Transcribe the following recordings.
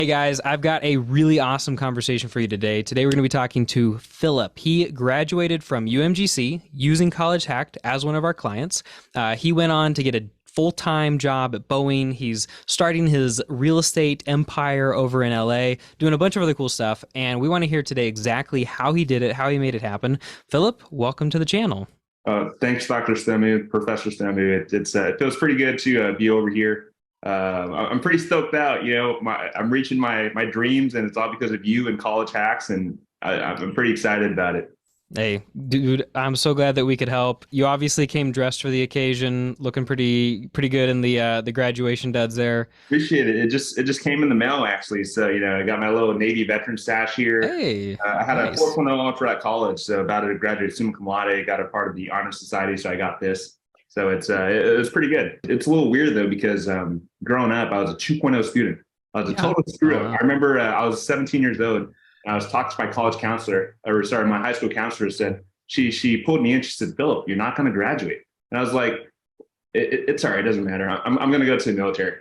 Hey guys, I've got a really awesome conversation for you today. Today we're going to be talking to Phillip. He graduated from UMGC using College Hacked as one of our clients. He went on to get a full-time job at Boeing. He's starting his real estate empire over in LA, doing a bunch of other cool stuff. And we want to hear today exactly how he did it, how he made it happen. Phillip, welcome to the channel. Thanks, Dr. Stemy, Professor Stemy. It feels pretty good to be over here. I'm pretty stoked out. I'm reaching my dreams, and it's all because of you and College Hacks, and I'm pretty excited about it. Hey, dude, I'm so glad that we could help. You obviously came dressed for the occasion, looking pretty good in the graduation duds there. Appreciate it. It just came in the mail actually. So I got my little Navy veteran stash here. Hey, I had a nice. 4.0 ultra at college, so about to graduate summa cum laude. Got a part of the honor society, so I got this. So it was pretty good. It's a little weird though because growing up, I was a 2.0 student. I was a Yeah. total screw Oh, up. wow. I remember I was 17 years old. And I was talking to my college counselor, or sorry, my high school counselor said she pulled me in. She said, "Phillip, you're not going to graduate." And I was like, "It's all right. It doesn't matter. I'm going to go to the military."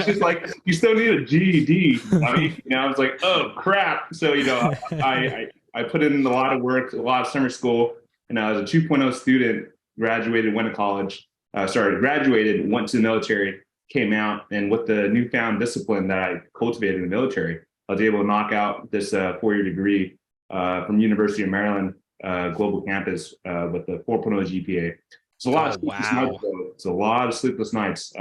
She's like, "You still need a GED." I was like, "Oh crap!" So I put in a lot of work, a lot of summer school, and I was a 2.0 student. Graduated, went to college. Graduated, went to the military, came out, and with the newfound discipline that I cultivated in the military, I was able to knock out this 4-year degree from University of Maryland Global Campus with the 4.0 GPA. It's a lot of Oh, sleepless nights, wow. though. It's a lot of sleepless nights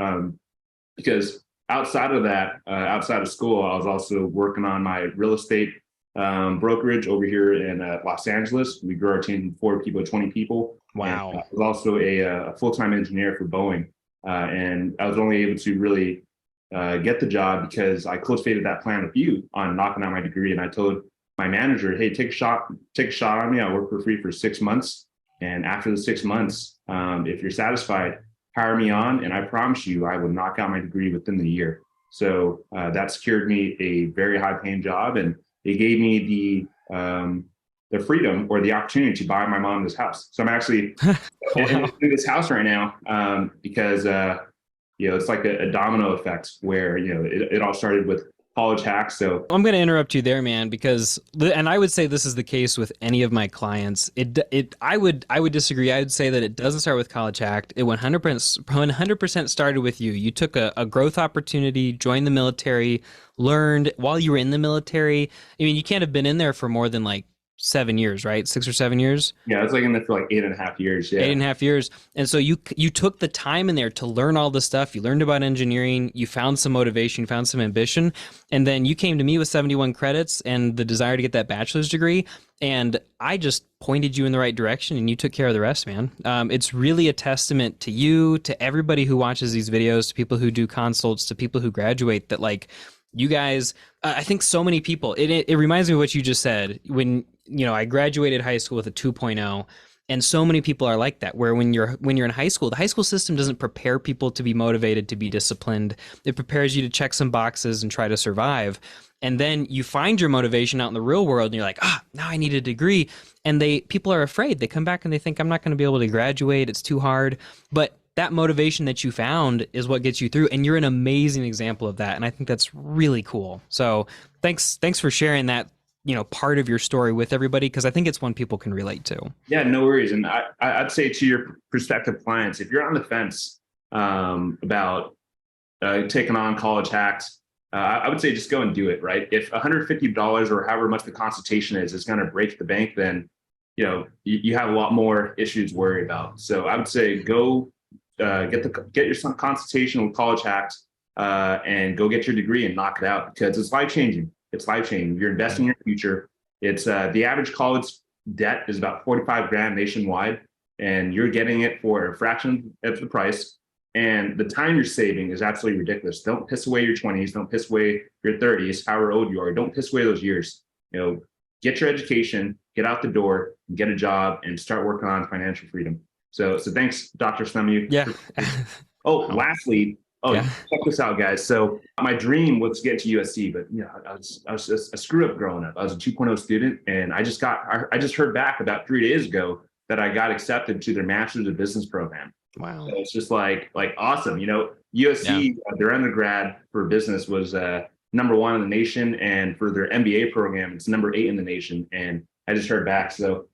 because outside of that, outside of school, I was also working on my real estate brokerage over here in Los Angeles. We grew our team from 4 people to 20 people. And I Wow. was also a full-time engineer for Boeing. And I was only able to really get the job because I cultivated that plan with you on knocking out my degree. And I told my manager, "Hey, take a shot on me. I'll work for free for 6 months. And after the 6 months, if you're satisfied, hire me on. And I promise you, I will knock out my degree within the year." So that secured me a very high-paying job, and it gave me the freedom or the opportunity to buy my mom this house. So I'm actually Wow. in this house right now because it's like a domino effect where it all started with College Hacks. So I'm going to interrupt you there, man, because and I would say this is the case with any of my clients. I would disagree. I would say that it doesn't start with College Hacked. It 100% started with you. You took a growth opportunity, joined the military, learned while you were in the military. I mean, you can't have been in there for more than like 7 years, right? 6 or 7 years. yeah, I was like in there for like 8.5 years. Eight Yeah. and a half years. And so you took the time in there to learn all the stuff. You learned about engineering. You found some motivation, you found some ambition, and then you came to me with 71 credits and the desire to get that bachelor's degree. And I just pointed you in the right direction, and you took care of the rest, man. It's really a testament to you, to everybody who watches these videos, to people who do consults, to people who graduate. That like you guys, I think so many people. It reminds me of what you just said when I graduated high school with a 2.0. And so many people are like that, where when you're in high school, the high school system doesn't prepare people to be motivated, to be disciplined. It prepares you to check some boxes and try to survive. And then you find your motivation out in the real world, and you're like, now I need a degree. And people are afraid. They come back and they think, I'm not going to be able to graduate. It's too hard. But that motivation that you found is what gets you through. And you're an amazing example of that. And I think that's really cool. So thanks for sharing that, part of your story with everybody, because I think it's one people can relate to. Yeah, no worries. And I'd say to your prospective clients, if you're on the fence about taking on College Hacks, I would say just go and do it, right? If $150 or however much the consultation is going to break the bank, then you have a lot more issues to worry about. So I would say go get your consultation with College Hacks and go get your degree and knock it out, because it's life changing. It's life changing. You're investing in your future. It's the average college debt is about 45 grand nationwide, and you're getting it for a fraction of the price. And the time you're saving is absolutely ridiculous. Don't piss away your 20s. Don't piss away your 30s, however old you are. Don't piss away those years. Get your education, get out the door, get a job, and start working on financial freedom. So thanks, Dr. Snemu. Yeah. Oh, Oh, lastly, yeah. check this out, guys. So my dream was to get to USC, but I was just a screw up growing up. I was a 2.0 student, and I just heard back about 3 days ago that I got accepted to their Master's of Business program. Wow. So it's just like awesome. Yeah. USC, their undergrad for business was #1 in the nation, and for their MBA program, it's #8 in the nation. And I just heard back. So,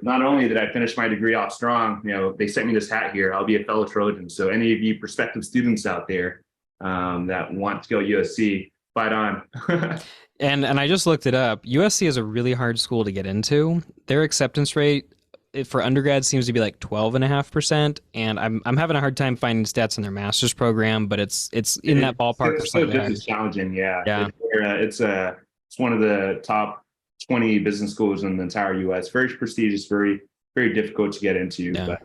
not only did I finish my degree off strong, they sent me this hat here. I'll be a fellow Trojan. So any of you prospective students out there that want to go USC, fight on. And I just looked it up. USC is a really hard school to get into. Their acceptance rate for undergrad seems to be like 12.5%, and I'm having a hard time finding stats in their master's program, but it's in that ballpark. It's so just as challenging, yeah. It's one of the top 20 business schools in the entire U.S. Very prestigious, very very difficult to get into, but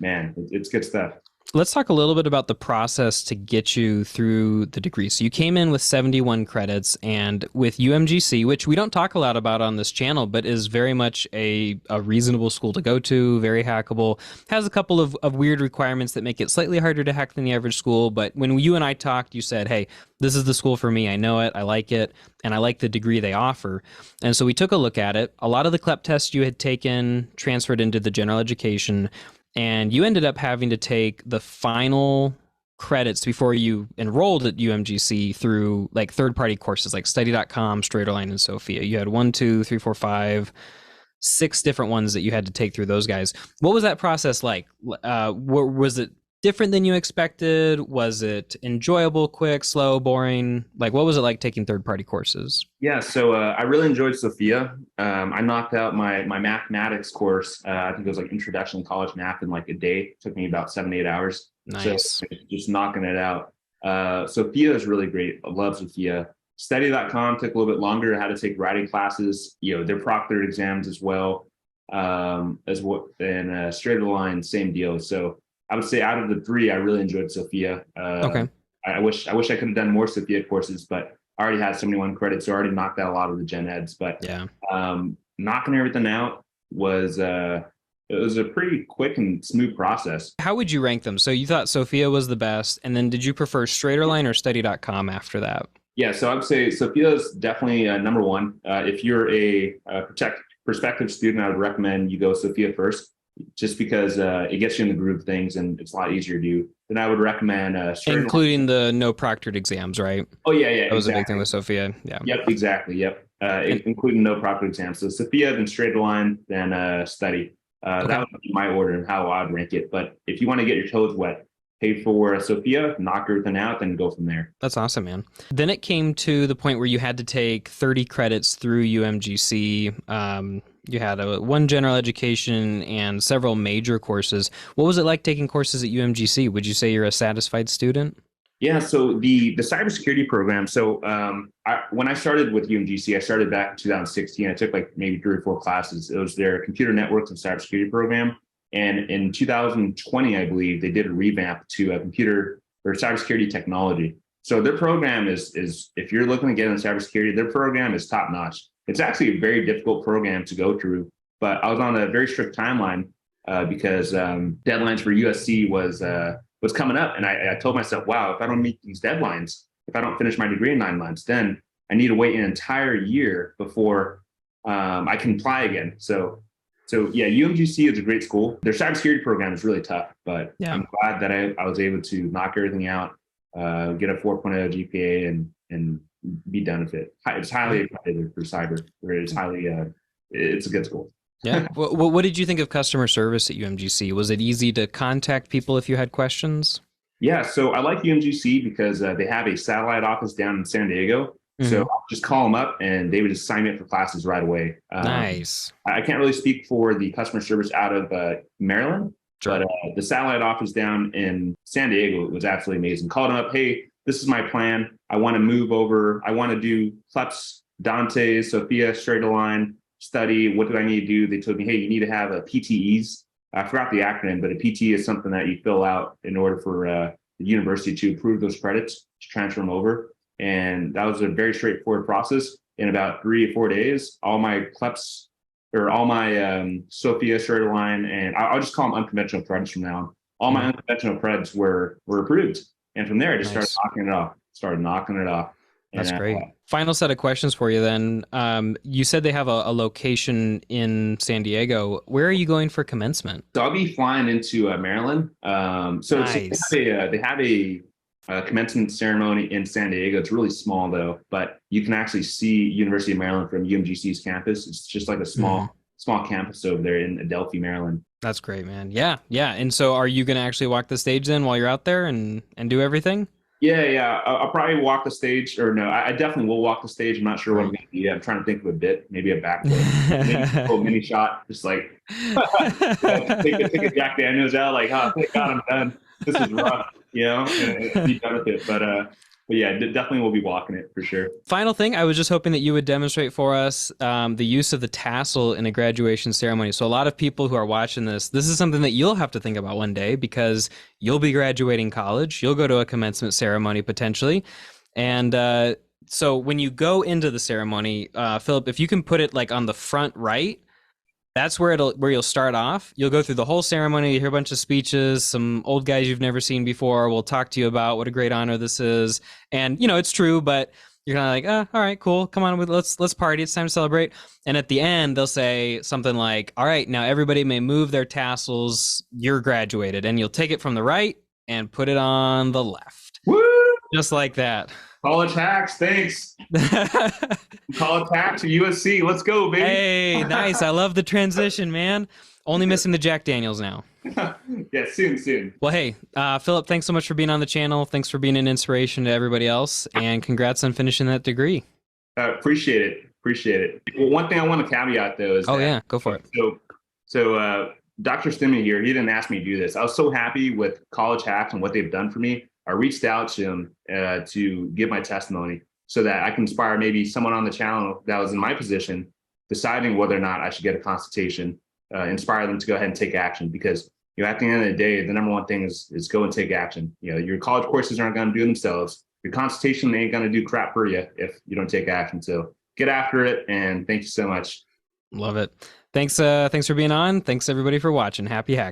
man, it's good stuff. Let's talk a little bit about the process to get you through the degree. So you came in with 71 credits, and with UMGC, which we don't talk a lot about on this channel, but is very much a reasonable school to go to, very hackable, has a couple of weird requirements that make it slightly harder to hack than the average school. But when you and I talked, you said, hey, this is the school for me. I know it. I like it. And I like the degree they offer. And so we took a look at it. A lot of the CLEP tests you had taken transferred into the general education, and you ended up having to take the final credits before you enrolled at UMGC through like third-party courses like study.com, Straighterline, and Sophia. You had 1, 2, 3, 4, 5, 6 different ones that you had to take through those guys. What was that process like? Was it different than you expected? Was it enjoyable, quick, slow, boring? Like, what was it like taking third-party courses? Yeah, so I really enjoyed Sophia. I knocked out my mathematics course. I think it was like Introduction to College Math in like a day. It took me about 7 to 8 hours. Nice. So just knocking it out. Sophia is really great. I love Sophia. Study.com took a little bit longer. I had to take writing classes. Their proctored exams as well. And Straighterline, same deal. So I would say out of the 3, I really enjoyed Sophia. Okay. I wish I could have done more Sophia courses, but I already had 71 credits, so I already knocked out a lot of the gen eds. But knocking everything out was it was a pretty quick and smooth process. How would you rank them? So you thought Sophia was the best, and then did you prefer Straighterline or Study.com after that? Yeah, so I would say Sophia is definitely #1. If you're a prospective student, I would recommend you go Sophia first, just because it gets you in the groove of things and it's a lot easier to do. Then I would recommend including the no proctored exams, right? Oh yeah, that was a big thing with Sophia. Yeah. Yep, exactly. Yep, including no proctored exams. So Sophia, then Straighterline, then Study. That would be my order and how I'd rank it. But if you want to get your toes wet, pay for Sophia, knock everything out, then go from there. That's awesome, man. Then it came to the point where you had to take 30 credits through UMGC. You had one general education and several major courses. What was it like taking courses at UMGC? Would you say you're a satisfied student? Yeah, so the cybersecurity program. So when I started with UMGC, I started back in 2016. I took like maybe 3 or 4 classes. It was their computer networks and cybersecurity program. And in 2020, I believe, they did a revamp to a computer or cybersecurity technology. So their program is if you're looking to get into cybersecurity, their program is top notch. It's actually a very difficult program to go through, but I was on a very strict timeline because deadlines for USC was coming up. And I told myself, wow, if I don't meet these deadlines, if I don't finish my degree in 9 months, then I need to wait an entire year before I can apply again. So yeah, UMGC is a great school. Their cybersecurity program is really tough, but I'm glad that I was able to knock everything out, get a 4.0 GPA and be done with it. It's highly accredited for cyber, where it's a good school. Yeah. What did you think of customer service at UMGC? Was it easy to contact people if you had questions? Yeah, so I like UMGC because they have a satellite office down in San Diego. So I'll just call them up and they would just sign me up for classes right away. Nice. I can't really speak for the customer service out of Maryland, but the satellite office down in San Diego was absolutely amazing. Called them up, hey, this is my plan. I want to move over. I want to do CLEPS, Dante, Sophia, Straighterline, Study. What do I need to do? They told me, hey, you need to have a PTEs. I forgot the acronym, but a PT is something that you fill out in order for the university to approve those credits to transfer them over. And that was a very straightforward process. In about 3 or 4 days, all my CLEPS or all my Sophia, Straighterline, and I'll just call them unconventional credits from now on. All my unconventional credits were approved. And from there, I just started knocking it off. That's great. Final set of questions for you then. You said they have a location in San Diego. Where are you going for commencement? So I'll be flying into Maryland. Nice. They have a commencement ceremony in San Diego. It's really small though, but you can actually see University of Maryland from UMGC's campus. It's just like a Mhm. small campus over there in Adelphi, Maryland. That's great, man. Yeah, yeah. And so, are you gonna actually walk the stage then while you're out there and do everything? Yeah, yeah. I'll probably walk the stage, or no, I definitely will walk the stage. I'm not sure what I'm Great. going to do. I'm trying to think of a bit, maybe a backflip, little mini shot, just like take a Jack Daniels out, like, oh, thank God I'm done. This is rough, and be done with it. But yeah, definitely will be walking it for sure. Final thing, I was just hoping that you would demonstrate for us the use of the tassel in a graduation ceremony. So, a lot of people who are watching this is something that you'll have to think about one day because you'll be graduating college. You'll go to a commencement ceremony potentially. And so, when you go into the ceremony, Philip, if you can put it like on the front right, that's where you'll start off. You'll go through the whole ceremony, you hear a bunch of speeches, some old guys you've never seen before will talk to you about what a great honor this is. And it's true, but you're kind of like, all right, cool. Come on, let's party. It's time to celebrate. And at the end, they'll say something like, all right, now everybody may move their tassels. You're graduated. And you'll take it from the right and put it on the left. Woo! Just like that. College hacks, thanks. College hacks at USC. Let's go, baby. Hey, nice. I love the transition, man. Only missing the Jack Daniels now. Yeah, soon. Well, hey, Philip, thanks so much for being on the channel. Thanks for being an inspiration to everybody else. And congrats on finishing that degree. Appreciate it. Well, one thing I want to caveat though is yeah, go for it. So Dr. Stimmy here, he didn't ask me to do this. I was so happy with College Hacks and what they've done for me. I reached out to him to give my testimony so that I can inspire maybe someone on the channel that was in my position, deciding whether or not I should get a consultation, inspire them to go ahead and take action. Because at the end of the day, the number one thing is go and take action. Your college courses aren't going to do themselves. Your consultation ain't going to do crap for you if you don't take action. So get after it. And thank you so much. Love it. Thanks for being on. Thanks everybody for watching. Happy hack.